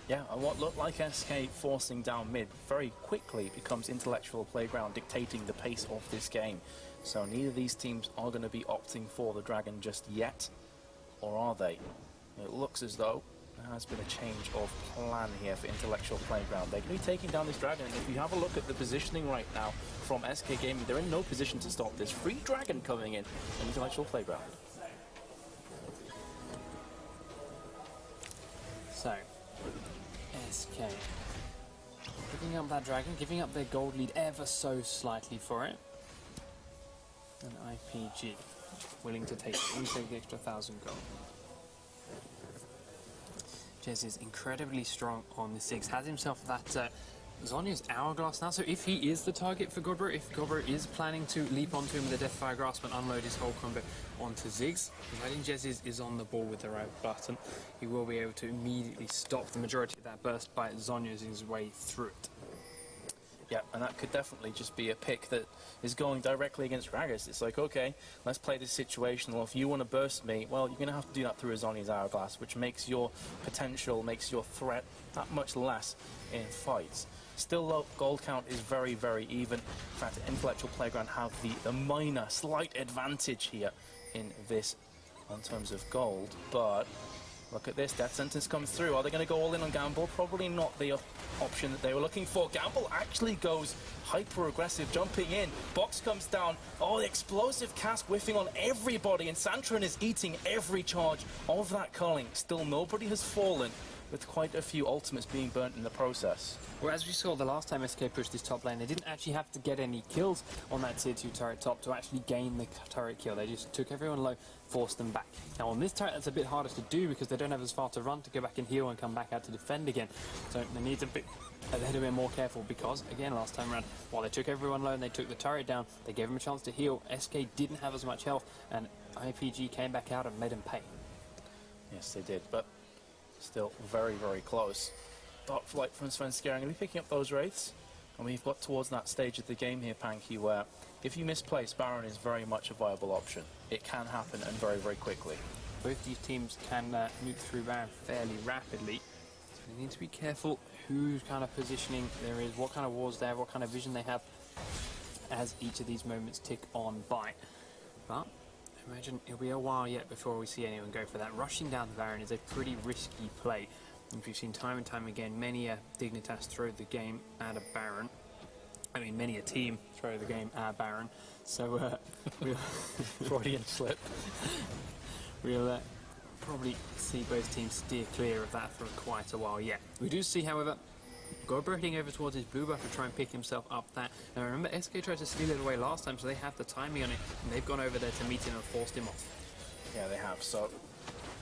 Yeah, and what looked like SK forcing down mid very quickly becomes intellectual playground dictating the pace of this game. So neither of these teams are going to be opting for the dragon just yet, or are they? It looks as though there has been a change of plan here for intellectual playground. They're going to be taking down this dragon, and if you have a look at the positioning right now from SK Gaming, they're in no position to stop this. Free dragon coming in intellectual playground. So SK giving up that dragon, giving up their gold lead ever so slightly for it. And IPG willing to take the extra 1,000 gold. Jez is incredibly strong on the 6, has himself that Zhonya's Hourglass now, so if he is the target for Godbro, if Godbro is planning to leap onto him with the Deathfire Grasp and unload his whole combo onto Ziggs, providing Jez is on the ball with the right button, he will be able to immediately stop the majority of that burst by Zhonya's way through it. Yeah, and that could definitely just be a pick that is going directly against Gragas. It's like, okay, let's play this situation. Well, if you want to burst me, well, you're going to have to do that through a Zhonya's Hourglass, which makes your potential, makes your threat that much less in fights. Still, though, gold count is very, very even. In fact, Intellectual Playground have the minor, slight advantage here in this in terms of gold, but Look at this, Death Sentence comes through. Are they going to go all in on Gamble? Probably not the option that they were looking for. Gamble actually goes hyper-aggressive, jumping in. Box comes down. Oh, the explosive cask whiffing on everybody, and Santrin is eating every charge of that culling. Still, nobody has fallen, with quite a few ultimates being burnt in the process. Well, as we saw the last time SK pushed this top lane, they didn't actually have to get any kills on that tier 2 turret top to actually gain the turret kill. They just took everyone low, forced them back. Now on this turret, that's a bit harder to do because they don't have as far to run to go back and heal and come back out to defend again. So they need to be a little bit more careful because, again, last time around, while they took everyone low and they took the turret down, they gave them a chance to heal. SK didn't have as much health, and IPG came back out and made them pay. Yes, they did, but still very, very close. Dark Flight from Svenskeren going to be picking up those Wraiths, and we've got towards that stage of the game here, Panky, where if you misplace, Baron is very much a viable option. It can happen, and very, very quickly. Both these teams can move through Baron fairly rapidly, so they need to be careful whose kind of positioning there is, what kind of wars they have, what kind of vision they have as each of these moments tick on by. But I imagine it'll be a while yet before we see anyone go for that. Rushing down the Baron is a pretty risky play. And we've seen time and time again, many a Dignitas throw the game at a Baron. I mean, many a team throw the game at a Baron. So we'll Freudian slip. We'll probably see both teams steer clear of that for quite a while yet. We do see, however, Godbro heading over towards his blue buff to try and pick himself up that. Now remember, SK tried to steal it away last time, so they have the timing on it, and they've gone over there to meet him and forced him off. Yeah, they have. So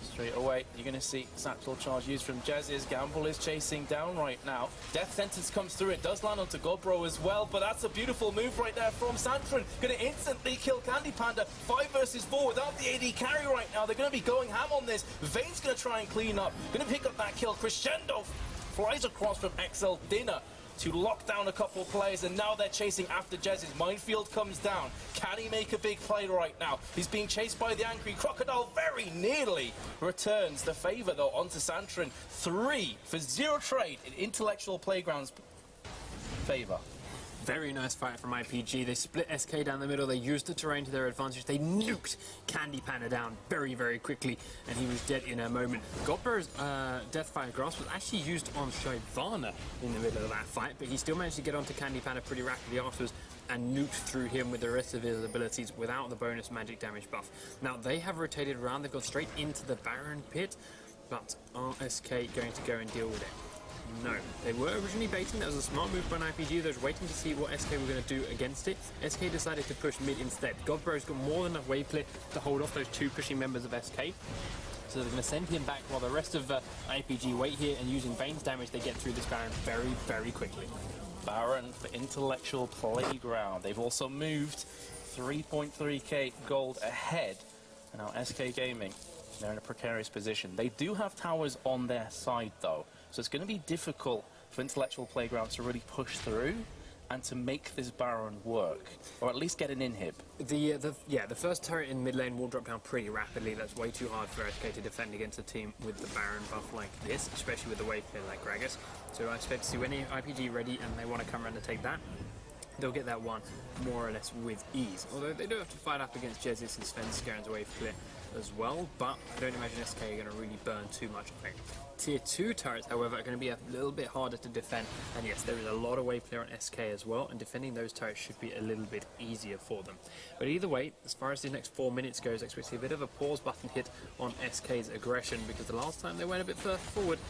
straight away, you're going to see Satchel Charge used from Jez's. Gamble is chasing down right now. Death Sentence comes through. It does land onto Godbro as well, but that's a beautiful move right there from Santrin. Going to instantly kill Candy Panda. 5 versus 4 without the AD carry right now. They're going to be going ham on this. Vayne's going to try and clean up. Going to pick up that kill. Crescendo flies across from XL Dinner to lock down a couple players, and now they're chasing after Jez's. Minefield comes down. Can he make a big play right now? He's being chased by the angry Crocodile. Very nearly returns the favor, though, onto Santrin. 3 for 0 trade in Intellectual Playground's favor. Very nice fight from IPG. They split SK down the middle. They used the terrain to their advantage. They nuked Candy Panda down very, very quickly, and he was dead in a moment. Godbro's Deathfire Grasp was actually used on Shyvana in the middle of that fight, but he still managed to get onto Candy Panda pretty rapidly afterwards and nuked through him with the rest of his abilities without the bonus magic damage buff. Now, they have rotated around. They've gone straight into the Baron pit, but are SK going to go and deal with it? No. They were originally baiting. That was a smart move by an IPG. They were waiting to see what SK were going to do against it. SK decided to push mid instead. Godbro's got more than enough wave clear to hold off those 2 pushing members of SK. So they're going to send him back while the rest of IPG wait here, and using Vayne's damage, they get through this Baron very, very quickly. Baron for Intellectual Playground. They've also moved 3.3k gold ahead. And now SK Gaming, they're in a precarious position. They do have towers on their side, though. So it's going to be difficult for Intellectual Playground to really push through and to make this Baron work, or at least get an inhib. The first turret in mid lane will drop down pretty rapidly. That's way too hard for SK to defend against a team with the Baron buff like this, especially with the wave player like Gragas. So I expect to see when IPG ready and they want to come around and take that, they'll get that one more or less with ease. Although they do have to fight up against Jezis and Svenskeren's wave clear as well, but I don't imagine SK are going to really burn too much on it. Tier 2 turrets, however, are going to be a little bit harder to defend, and yes, there is a lot of wave clear on SK as well, and defending those turrets should be a little bit easier for them. But either way, as far as the next 4 minutes goes, I expect to see a bit of a pause button hit on SK's aggression, because the last time they went a bit further forward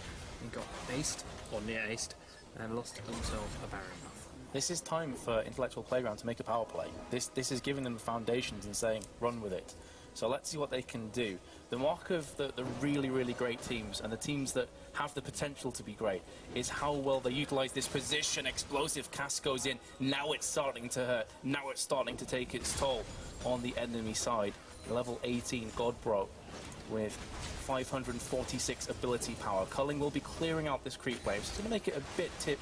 and got aced, or near aced, and lost themselves a Baron buff. This is time for Intellectual Playground to make a power play. This is giving them the foundations and saying, run with it. So let's see what they can do. The mark of the really, really great teams and the teams that have the potential to be great is how well they utilize this position. Explosive cast goes in. Now it's starting to hurt. Now it's starting to take its toll on the enemy side. Level 18 Godbro with 546 ability power. Culling will be clearing out this creep wave. So it's going to make it a bit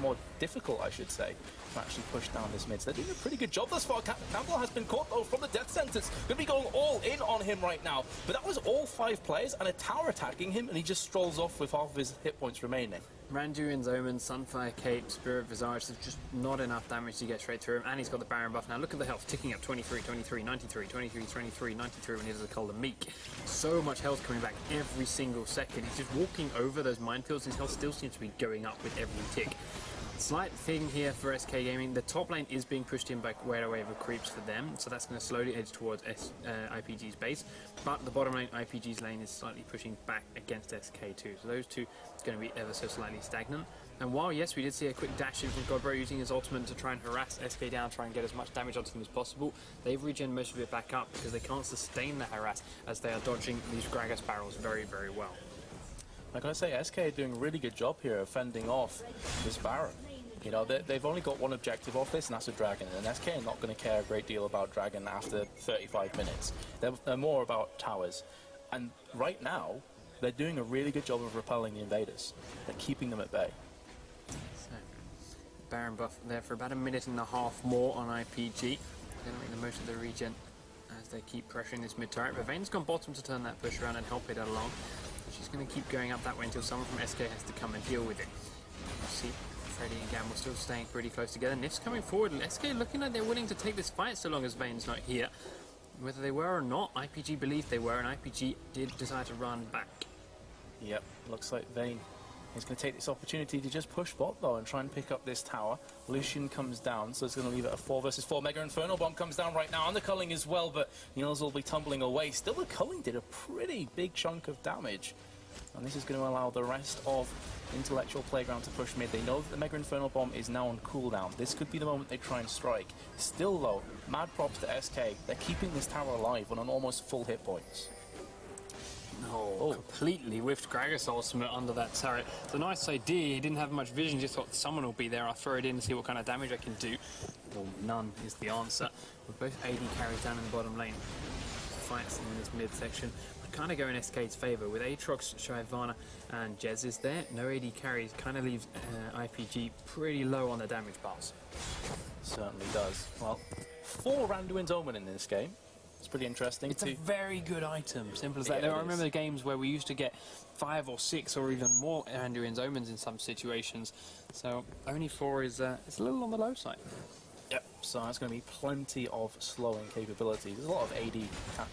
more difficult, I should say, to actually push down this mid. So they're doing a pretty good job thus far. Campbell has been caught, though, from the death sentence. Going to be going all in on him right now. But that was all 5 players and a tower attacking him, and he just strolls off with half of his hit points remaining. Randuin's Omen, Sunfire Cape, Spirit Visage, there's just not enough damage to get straight through him, and he's got the Baron buff. Now look at the health, ticking up 23, 23, 93, 23, 23, 93 when he does a Call of Meek. So much health coming back every single second. He's just walking over those minefields, his health still seems to be going up with every tick. Slight thing here for SK Gaming, the top lane is being pushed in by quite a wave of creeps for them, so that's going to slowly edge towards IPG's base, but the bottom lane, IPG's lane, is slightly pushing back against SK2, so those two are going to be ever so slightly stagnant. And while, yes, we did see a quick dash in from Godbro using his ultimate to try and harass SK down, try and get as much damage onto them as possible, they've regen most of it back up because they can't sustain the harass as they are dodging these Gragas barrels very, very well. I gotta say, SK are doing a really good job here of fending off this Baron. You know, they've only got one objective off this, and that's a Dragon. And SK are not going to care a great deal about Dragon after 35 minutes. They're more about towers. And right now, they're doing a really good job of repelling the invaders. They're keeping them at bay. So, Baron buff there for about a minute and a half more on IPG. They're going to make the most of the regen as they keep pressuring this mid turret. But Vayne's gone bottom to turn that push around and help it along. She's going to keep going up that way until someone from SK has to come and deal with it. You see Freddy and Gamble still staying pretty close together. Nif's coming forward, and SK looking like they're willing to take this fight so long as Vayne's not here. Whether they were or not, IPG believed they were, and IPG did decide to run back. Yep, looks like Vayne is going to take this opportunity to just push bot though and try and pick up this tower. Lucian comes down, so it's going to leave it a 4 versus 4. Mega Inferno Bomb comes down right now, underculling as well, but Niels will be tumbling away. Still, the culling did a pretty big chunk of damage. And this is going to allow the rest of Intellectual Playground to push mid. They know that the Mega Inferno Bomb is now on cooldown. This could be the moment they try and strike. Still though, mad props to SK. They're keeping this tower alive on an almost full hit points. No, completely whiffed Gragas ultimate under that turret. It's a nice idea, he didn't have much vision, just thought someone will be there, I'll throw it in and see what kind of damage I can do. Well, none is the answer. With both AD carries down in the bottom lane. Fights in this midsection kind of go in SK's favour with Aatrox, Shyvana and Jez is there. No AD carries, kind of leaves IPG pretty low on the damage bars. Certainly does. Well, 4 Randuin's Omen in this game. It's pretty interesting. It's a very good item, simple as that. I remember the games where we used to get 5 or 6 or even more Randuin's Omens in some situations. So only 4 is it's a little on the low side. Yep, so that's going to be plenty of slowing capabilities. There's a lot of AD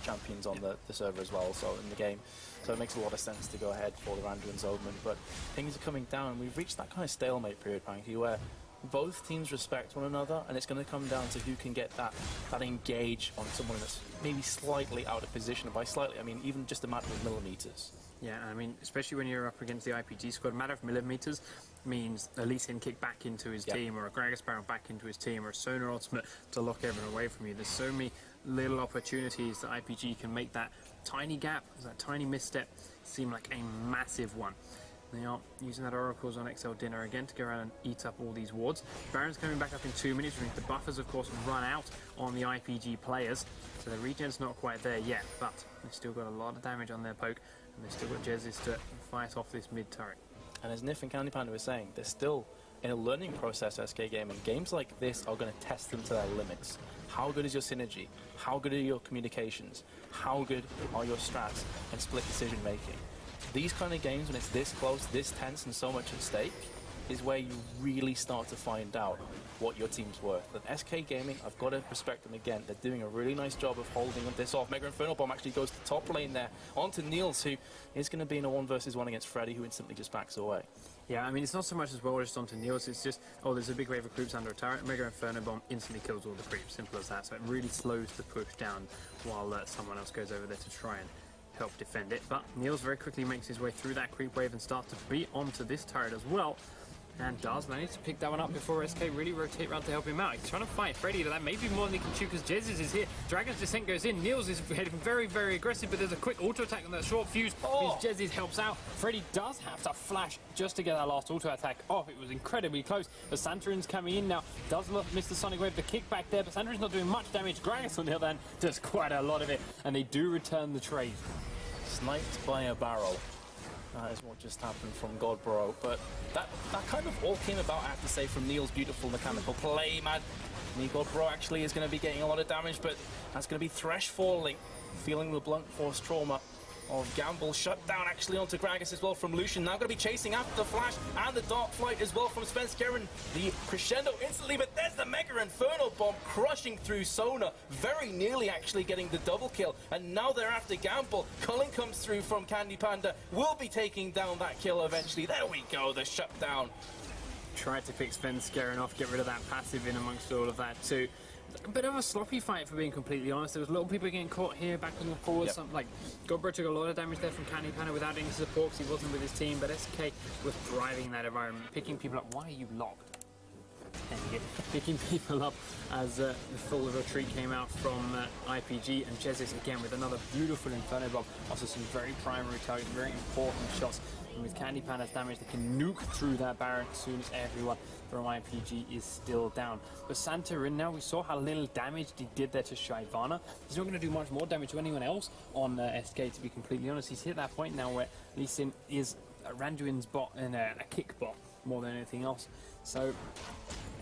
champions on the server as well, so in the game. So it makes a lot of sense to go ahead for the Randuin's Omen, but things are coming down. We've reached that kind of stalemate period, Panky, where both teams respect one another, and it's going to come down to who can get that engage on someone that's maybe slightly out of position. And by slightly, I mean even just a matter of millimeters. Yeah, I mean, especially when you're up against the IPG squad, a matter of millimeters means a Lee Sin kick back into his team, or a Gragas Barrel back into his team, or a Sonar ultimate to lock everyone away from you. There's so many little opportunities that IPG can make that tiny gap, that tiny misstep, seem like a massive one. They are using that Oracles on XL Dinner again to go around and eat up all these wards. Baron's coming back up in 2 minutes. The buffers, of course, run out on the IPG players, so the regen's not quite there yet, but they've still got a lot of damage on their poke, and they've still got Jezis to fight off this mid turret. And as Nif and Candy Panda were saying, they're still in a learning process, SK Gaming. Games like this are going to test them to their limits. How good is your synergy? How good are your communications? How good are your strats and split decision making? These kind of games, when it's this close, this tense, and so much at stake, is where you really start to find out what your team's worth. And SK Gaming, I've got to respect them again. They're doing a really nice job of holding this off. Mega Inferno Bomb actually goes to top lane there, onto Niels, who is going to be in a 1 versus 1 against Freddy, who instantly just backs away. Yeah, I mean, it's not so much as well just onto Niels, it's just, oh, there's a big wave of creeps under a turret, Mega Inferno Bomb instantly kills all the creeps, simple as that. So it really slows the push down while someone else goes over there to try and help defend it. But Niels very quickly makes his way through that creep wave and starts to beat onto this turret as well. And does manage to pick that one up before SK really rotate around to help him out. He's trying to fight Freddy to that, maybe more than he can chew because Jezis is here. Dragon's Descent goes in. Niels is heading very, very aggressive, but there's a quick auto attack on that short fuse. Means Jezis helps out. Freddy does have to flash just to get that last auto attack off. It was incredibly close. But Santorin's coming in now. Does miss the Sonic Wave, the kick back there, but Santorin's not doing much damage. Gragas on the other hand does quite a lot of it, and they do return the trade. Sniped by a barrel. That is what just happened from Godbro, but that kind of all came about, I have to say, from Neil's beautiful mechanical play, man. Godbro actually is going to be getting a lot of damage, but that's going to be Thresh falling, feeling the blunt force trauma. of Gamble. Shut down actually onto Gragas as well from Lucian. Now going to be chasing after the Flash and the Dark Flight as well from Svenskeren. The crescendo instantly, but there's the Mega Inferno Bomb crushing through Sona. Very nearly actually getting the double kill. And now they're after Gamble. Culling comes through from Candy Panda. Will be taking down that kill eventually. There we go, the shutdown. Tried to pick Svenskeren off, get rid of that passive in amongst all of that too. A bit of a sloppy fight, for being completely honest. There was a lot of people getting caught here, backing and forwards. Yep. Something like Godbro took a lot of damage there from Candy Panda without any support because he wasn't with his team, but SK was driving that environment, picking people up. Why are you locked? Picking people up as the full retreat came out from IPG, and Jesus again with another beautiful Inferno Bomb. Also some very primary targets, very important shots. And with Candy Panda's damage, they can nuke through that Baron as soon as everyone from IPG is still down. But Santorin now, we saw how little damage he did there to Shyvana. He's not going to do much more damage to anyone else on SK, to be completely honest. He's hit that point now where Lee Sin is a Randuin's bot and a kick bot more than anything else. So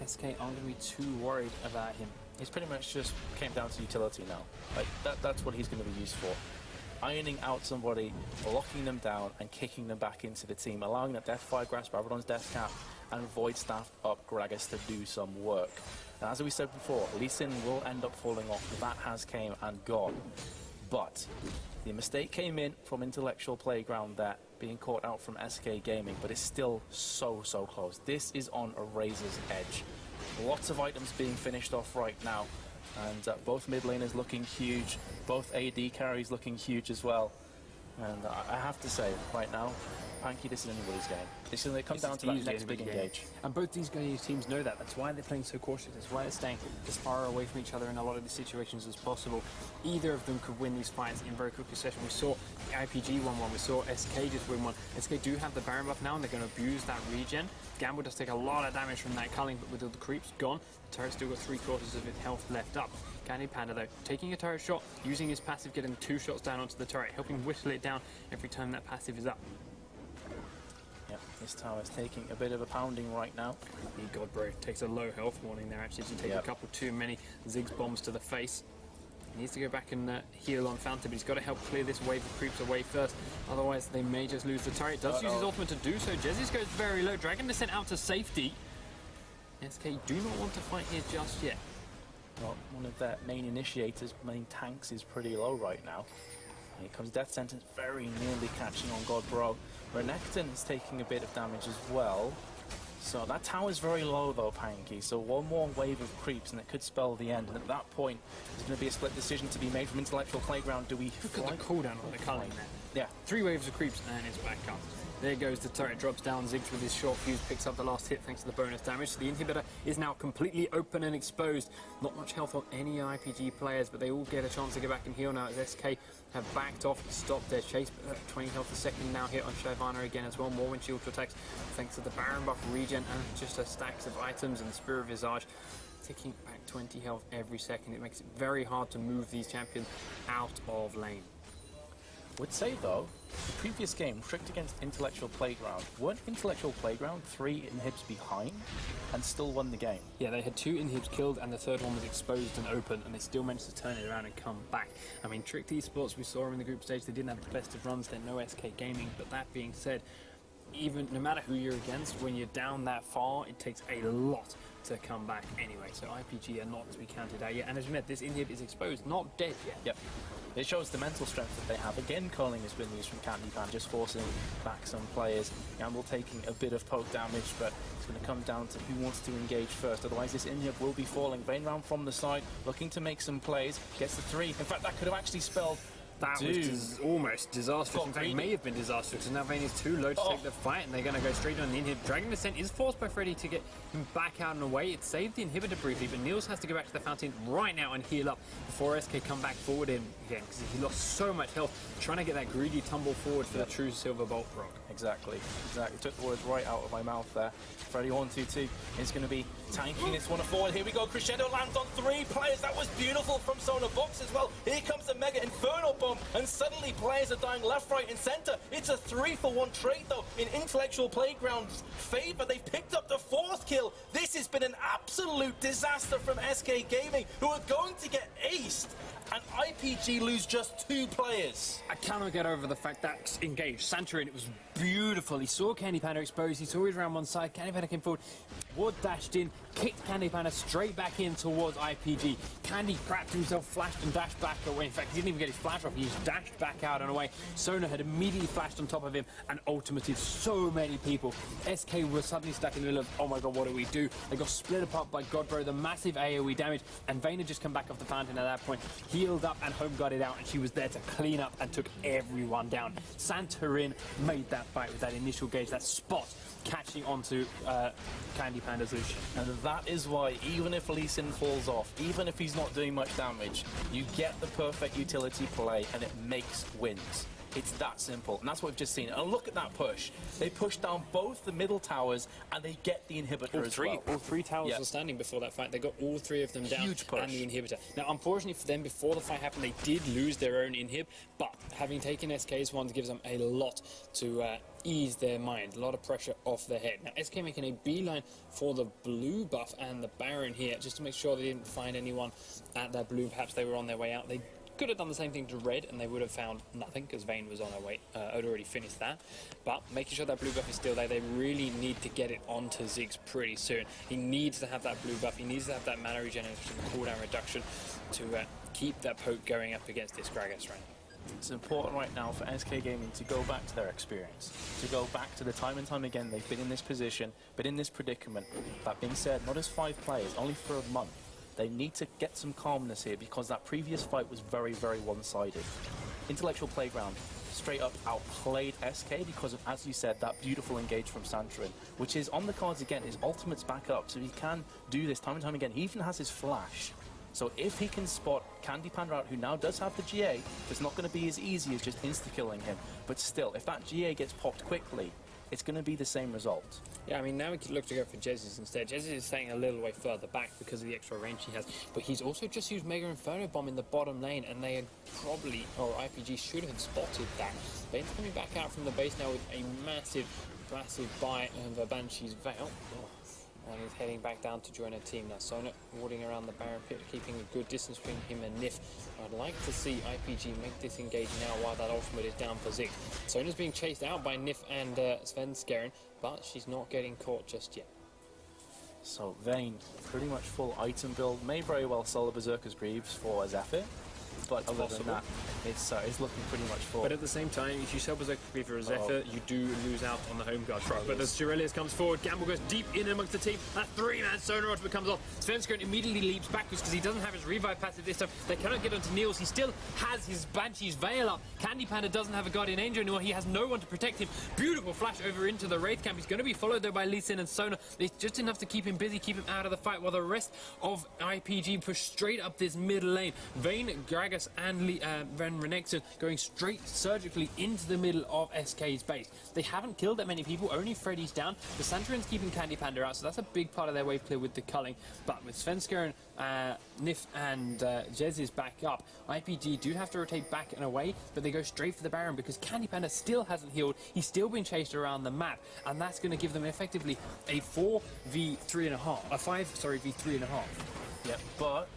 SK aren't going to be too worried about him. He's pretty much just came down to utility now. Like that's what he's going to be used for. Ironing out somebody, locking them down and kicking them back into the team, allowing that Deathfire Grasp, Abaddon's Death Cap and Void Staff up Gragas to do some work. And as we said before, Lee Sin will end up falling off. That has came and gone. But the mistake came in from Intellectual Playground there, being caught out from SK Gaming, but it's still so close. This is on a razor's edge. Lots of items being finished off right now. And both mid laners looking huge, both AD carries looking huge as well. And I have to say, right now, Panky, this is anybody's game. This is when it comes down to that next big engage. And both these teams know that. That's why they're playing so cautious. That's why they're staying as far away from each other in a lot of these situations as possible. Either of them could win these fights in very quick succession. We saw IPG won one. We saw SK just win one. SK do have the Baron buff now, and they're going to abuse that regen. Gamble does take a lot of damage from that culling, but with all the creeps gone, the turret's still got 3/4 of its health left up. Candy Panda, though, taking a turret shot, using his passive, getting 2 shots down onto the turret, helping whittle it down every time that passive is up. Yep, this tower's taking a bit of a pounding right now. The Godbro takes a low health warning there, actually, to take a couple too many Ziggs bombs to the face. He needs to go back and heal on Fountain, but he's got to help clear this wave of creeps away first. Otherwise, they may just lose the turret. Does use his ultimate to do so. Jesus goes very low. Dragon Descent out to safety. SK do not want to fight here just yet. Well, one of their main initiators, main tanks, is pretty low right now. Here comes Death Sentence, very nearly catching on Godbro. Renekton is taking a bit of damage as well. So that tower's very low though, Panky. So one more wave of creeps and it could spell the end. And at that point, there's going to be a split decision to be made from Intellectual Playground. Do we look at the cooldown on the culling there? Yeah. 3 waves of creeps and it's back up. There goes the turret, drops down. Ziggs with his short fuse picks up the last hit thanks to the bonus damage. So the inhibitor is now completely open and exposed. Not much health on any IPG players, but they all get a chance to get back and heal now as SK have backed off, stopped their chase. 20 health a second now hit on Shyvana again as well. More windshield attacks thanks to the Baron buff regen and just a stacks of items and Spirit Visage. Ticking back 20 health every second. It makes it very hard to move these champions out of lane. Would say though, the previous game, tricked against Intellectual Playground, weren't Intellectual Playground 3 inhibs behind and still won the game? Yeah, they had 2 inhibs killed and the third one was exposed and open, and they still managed to turn it around and come back. I mean, Tricked Esports, we saw in the group stage, they didn't have the best of runs, they're no SK Gaming, but that being said, even no matter who you're against, when you're down that far, it takes a lot to come back anyway. So IPG are not to be counted out yet, and as we met, this inhib is exposed, not dead yet. Yep. It shows the mental strength that they have. Again, culling has been used from Candy Pan, just forcing back some players. Gamble taking a bit of poke damage, but it's going to come down to who wants to engage first. Otherwise, this inhib will be falling. Vayne round from the side, looking to make some plays. Gets the 3. In fact, that could have actually spelled that was almost disastrous. In fact, it may have been disastrous. And now Vayne is too low to take the fight, and they're going to go straight on the inhib. Dragon Descent is forced by Freddy to get him back out and away. It saved the inhibitor briefly, but Niels has to go back to the fountain right now and heal up before SK come back forward in again, because he lost so much health trying to get that greedy tumble forward for the true Silver Bolt proc. Exactly. Took the words right out of my mouth there. Freddy 122 is going to be tanking this one forward. Here we go. Crescendo lands on 3 players. That was beautiful from Sona Box as well. Here comes the Mega Inferno Bomb, and suddenly players are dying left, right, and center. It's a 3-for-1 trade, though, in Intellectual Playground's favor. They've picked up the 4th kill. This has been an absolute disaster from SK Gaming, who are going to get aced and IPG lose just 2 players. I cannot get over the fact that engaged Santorin, it was beautiful. He saw Candy Panda exposed, he saw his round one side, Candy Panda came forward, Ward dashed in, kicked Candy Panda straight back in towards IPG. Candy crapped himself, flashed and dashed back away. In fact, he didn't even get his flash off, he just dashed back out and away. Sona had immediately flashed on top of him and ultimated so many people. SK was suddenly stuck in the middle of, oh my god, what do we do? They got split apart by Godbro, the massive AoE damage, and Vayne had just come back off the fountain at that point, healed up and home guarded out, and she was there to clean up and took everyone down. Santorin made that fight with that initial gauge, that spot catching onto Candy Panda's Lucian. And that is why, even if Lee Sin falls off, even if he's not doing much damage, you get the perfect utility play and it makes wins. It's that simple, and that's what we've just seen. And look at that push. They push down both the middle towers, and they get the inhibitor as well. All three towers were standing before that fight. They got all 3 of them down. Huge push. And the inhibitor. Now, unfortunately for them, before the fight happened, they did lose their own inhib, but having taken SK's ones gives them a lot to ease their mind, a lot of pressure off their head. Now, SK making a beeline for the blue buff and the Baron here, just to make sure they didn't find anyone at that blue. Perhaps they were on their way out. They could have done the same thing to red and they would have found nothing because Vayne was on their way, had already finished that. But making sure that blue buff is still there, they really need to get it onto Ziggs pretty soon. He needs to have that blue buff, he needs to have that mana regeneration, cooldown reduction to keep that poke going up against this Gragas rank. It's important right now for SK Gaming to go back to their experience, to go back to the time and time again they've been in this position, but in this predicament. That being said, not as 5 players, only for a month. They need to get some calmness here because that previous fight was very, very one-sided. Intellectual Playground straight up outplayed SK because of, as you said, that beautiful engage from Santorin, which is on the cards again. His ultimate's back up, so he can do this time and time again. He even has his flash. So if he can spot Candy Panda out, who now does have the GA, it's not going to be as easy as just insta-killing him. But still, if that GA gets popped quickly, it's going to be the same result. Yeah, I mean, now we could look to go for Jezzy's instead. Jezzy is staying a little way further back because of the extra range he has, but he's also just used Mega Inferno Bomb in the bottom lane, and they had probably, or IPG should have spotted that. Bane's coming back out from the base now with a massive bite of a Banshee's Veil. Oh. And he's heading back down to join a team now. Sona warding around the Baron pit, keeping a good distance between him and Nif. I'd like to see IPG make this engage now while that ultimate is down for Ziggs. Sona's being chased out by Nif and Svenskeren, but she's not getting caught just yet. So Vayne, pretty much full item build, may very well sell the Berserker's Greaves for Zephyr. But other than that, it's looking pretty much full. But at the same time, if you sell Berserker Greaves for a Zephyr, you do lose out on the home guard track. But as Shirelius comes forward, Gamble goes deep in amongst the team. That 3-man Sona ultimate comes off. Svenskeren immediately leaps backwards because he doesn't have his revive passive this time. They cannot get onto Niels. He still has his Banshee's Veil up. Candy Panda doesn't have a Guardian Angel anymore. He has no one to protect him. Beautiful flash over into the Wraith camp. He's going to be followed though by Lee Sin and Sona. It's just enough to keep him busy, keep him out of the fight, while the rest of IPG push straight up this middle lane. Vayne, Gragas and Ren Renekton going straight surgically into the middle of SK's base. They haven't killed that many people, only Freddy's down. The Santorin's keeping Candy Panda out, so that's a big part of their wave clear with the culling. But with Svenskeren, Nif and Jez is back up, IPG do have to rotate back and away, but they go straight for the Baron because Candy Panda still hasn't healed. He's still been chased around the map, and that's going to give them effectively a 4v3.5, a 5v3.5. Yep, but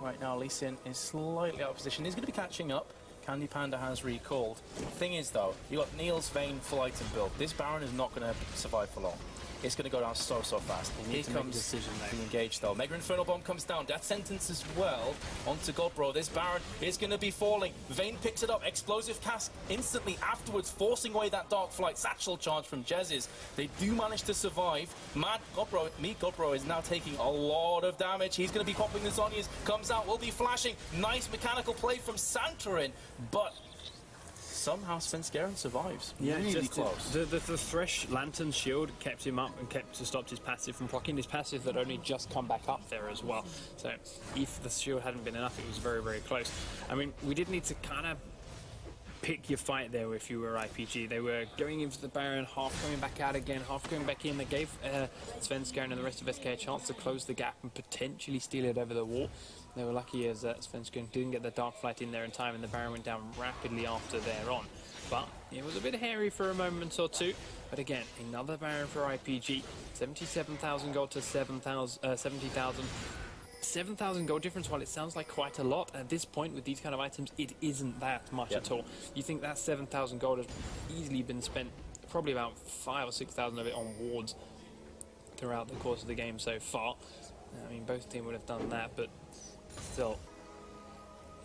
right now, Lee Sin is slightly out of position. He's going to be catching up. Candy Panda has recalled. Thing is, though, you got Niels, Vayne, full item build. This Baron is not going to survive for long. It's going to go down so fast. Here comes the engage, though. Mega Inferno Bomb comes down. Death Sentence as well onto Godbro. This Baron is going to be falling. Vayne picks it up. Explosive Cast instantly afterwards, forcing away that Dark Flight. Satchel Charge from Jez's. They do manage to survive. Mad Godbro is now taking a lot of damage. He's going to be popping the Zonyas. Comes out, will be flashing. Nice mechanical play from Santorin, but somehow Svenskeren survives. Yeah, really close. The Thresh Lantern Shield kept him up and stopped his passive from proccing. His passive that only just come back up there as well. So if the shield hadn't been enough, it was very, very close. I mean, we did need to kind of pick your fight there if you were IPG. They were going into the Baron, half coming back out again, half going back in. They gave Svenskeren and the rest of SK a chance to close the gap and potentially steal it over the wall. They were lucky as Svenskeren didn't get the Dark Flight in there in time, and the Baron went down rapidly after thereon. But it was a bit hairy for a moment or two. But again, another Baron for IPG. 77,000 gold to 70,000. 7,000 gold difference, while it sounds like quite a lot, at this point with these kind of items, it isn't that much at all. You think that 7,000 gold has easily been spent, probably about 5,000 or 6,000 of it on wards throughout the course of the game so far. I mean, both teams would have done that, but still.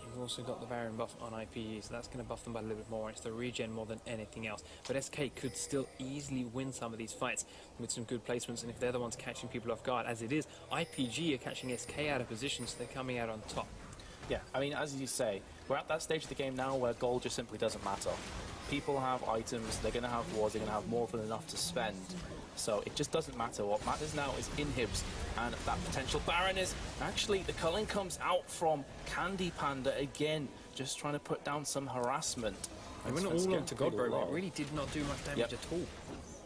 You've also got the Varian buff on IPG, so that's going to buff them by a little bit more. It's the regen more than anything else. But SK could still easily win some of these fights with some good placements, and if they're the ones catching people off guard, as it is, IPG are catching SK out of position, so they're coming out on top. Yeah, I mean, as you say, we're at that stage of the game now where gold just simply doesn't matter. People have items, they're going to have wards, they're going to have more than enough to spend. So it just doesn't matter. What matters now is inhibs and that potential Baron is. Actually, the culling comes out from Candy Panda again, just trying to put down some harassment. They went all on to God, bro. It really did not do much damage at all.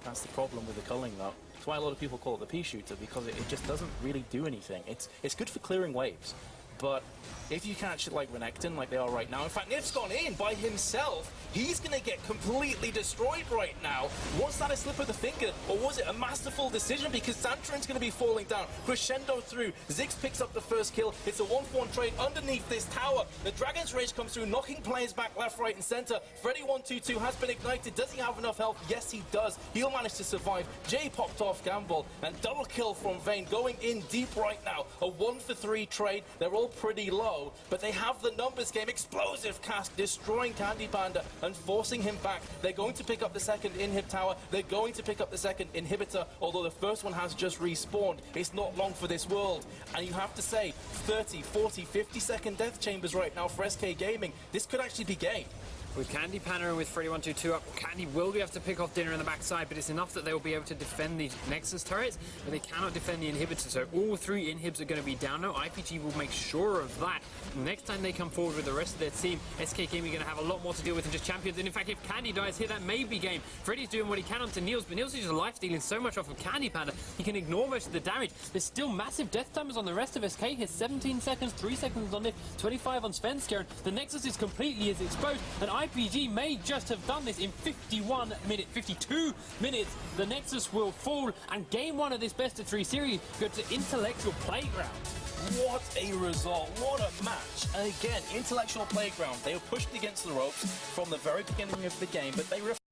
That's the problem with the culling, though. That's why a lot of people call it the pea shooter, because it just doesn't really do anything. It's good for clearing waves, but if you catch it like Renekton, like they are right now, in fact, Nif's gone in by himself. He's going to get completely destroyed right now. Was that a slip of the finger, or was it a masterful decision? Because Santorin's going to be falling down. Crescendo through. Ziggs picks up the first kill. It's a 1-for-1 trade underneath this tower. The Dragon's Rage comes through, knocking players back left, right, and center. Freddy122 has been ignited. Does he have enough health? Yes, he does. He'll manage to survive. Jay popped off Gamble, and double kill from Vayne going in deep right now. A 1-for-3 trade. They're all pretty low, but they have the numbers game. Explosive cast, destroying Candy Panda and forcing him back. They're going to pick up the second inhib tower. They're going to pick up the second inhibitor, although the first one has just respawned. It's not long for this world. And you have to say, 30, 40, 50-second death chambers right now for SK Gaming. This could actually be game. With Candy Panda and with Freddy122 up, Candy will be able to pick off Dinner in the backside, but it's enough that they will be able to defend the Nexus turrets, but they cannot defend the inhibitor, so all three inhibs are going to be down now. IPG will make sure of that. Next time they come forward with the rest of their team, SK Gaming are going to have a lot more to deal with than just champions, and in fact, if Candy dies here, that may be game. Freddy's doing what he can onto Niels, but Niels is just life-stealing so much off of Candy Panda, he can ignore most of the damage. There's still massive death timers on the rest of SK here, 17 seconds, 3 seconds on Nif, 25 on Svenskeren. The Nexus is completely exposed, and IPG may just have done this in 52 minutes. The Nexus will fall, and game one of this best of 3 series go to Intellectual Playground. What a result, what a match. And again, Intellectual Playground, they were pushed against the ropes from the very beginning of the game, but they